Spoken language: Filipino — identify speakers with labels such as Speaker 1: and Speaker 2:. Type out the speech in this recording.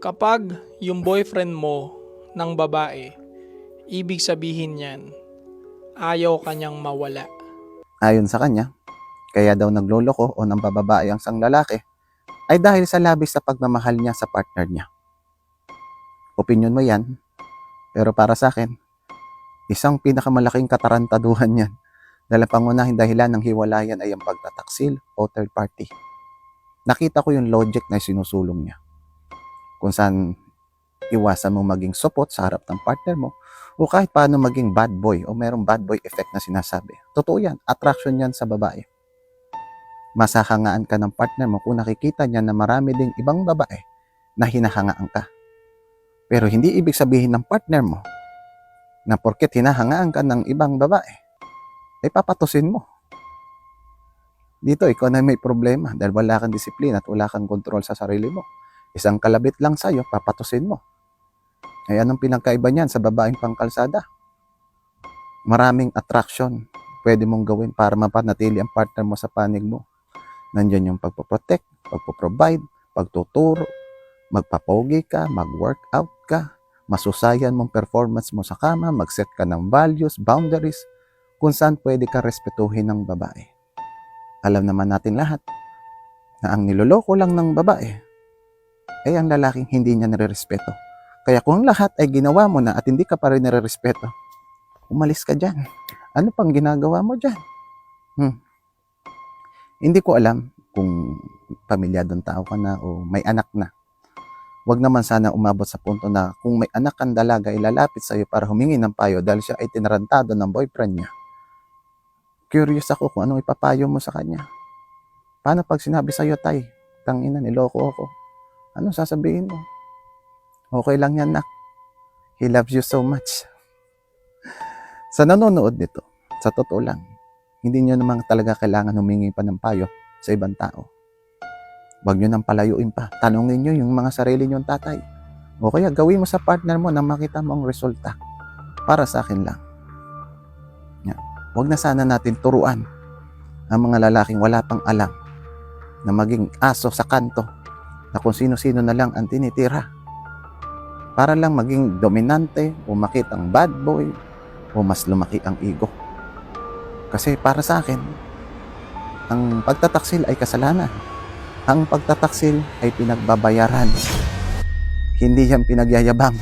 Speaker 1: Kapag yung boyfriend mo ng babae, ibig sabihin niyan, ayaw kanyang mawala.
Speaker 2: Ayon sa kanya, kaya daw nagloloko o nambababae ang isang lalaki ay dahil sa labis sa pagmamahal niya sa partner niya. Opinyon mo yan, pero para sa akin, isang pinakamalaking katarantaduhan yan dahil ang pangunahing dahilan ng hiwalayan ay ang pagtataksil o third party. Nakita ko yung logic na sinusulong niya. Kung saan iwasan mo maging supot sa harap ng partner mo o kahit paano maging bad boy o merong bad boy effect na sinasabi. Totoo yan, attraction yan sa babae. Masahangaan ka ng partner mo kung nakikita niya na marami ding ibang babae na hinahangaan ka. Pero hindi ibig sabihin ng partner mo na porket hinahangaan ka ng ibang babae, ay papatusin mo. Dito, ikaw na may problema dahil wala kang disiplina at wala kang kontrol sa sarili mo. Isang kalabit lang sa'yo, papatusin mo. Ay anong pinagkaiba niyan sa babaeng pangkalsada? Maraming attraction pwede mong gawin para mapanatili ang partner mo sa panig mo. Nandiyan yung pagpoprotect, pagpoprovide, pagtuturo, magpapogi ka, mag-workout ka, masusayan mong performance mo sa kama, mag-set ka ng values, boundaries, kung saan pwede ka respetuhin ng babae. Alam naman natin lahat na ang niloloko lang ng babae ay ang lalaking hindi niya nire-respeto. Kaya kung lahat ay ginawa mo na at hindi ka pa rin nire-respeto, umalis ka dyan. Ano pang ginagawa mo dyan? Hindi ko alam kung pamilyadong tao ka na o may anak na. Huwag naman sana umabot sa punto na kung may anak kang dalaga, ilalapit sa iyo para humingi ng payo dahil siya ay tinarantado ng boyfriend niya. Curious ako kung anong ipapayo mo sa kanya. Paano pag sinabi sa iyo, tay, tangina, niloko ako? Ano sasabihin mo? Okay lang yan, nak. He loves you so much. Sa nanonood nito, sa totoo lang, hindi nyo naman talaga kailangan humingi pa ng payo sa ibang tao. Huwag nyo nang palayuin pa. Tanungin nyo yung mga sarili nyong tatay. O kaya gawin mo sa partner mo na makita mo ang resulta. Para sa akin lang. Huwag na sana natin turuan ang mga lalaking wala pang alam na maging aso sa kanto na kung sino-sino na lang ang tinitira. Para lang maging dominante o makitang bad boy o mas lumaki ang ego. Kasi para sa akin, ang pagtataksil ay kasalanan. Ang pagtataksil ay pinagbabayaran. Hindi yan pinagyayabang.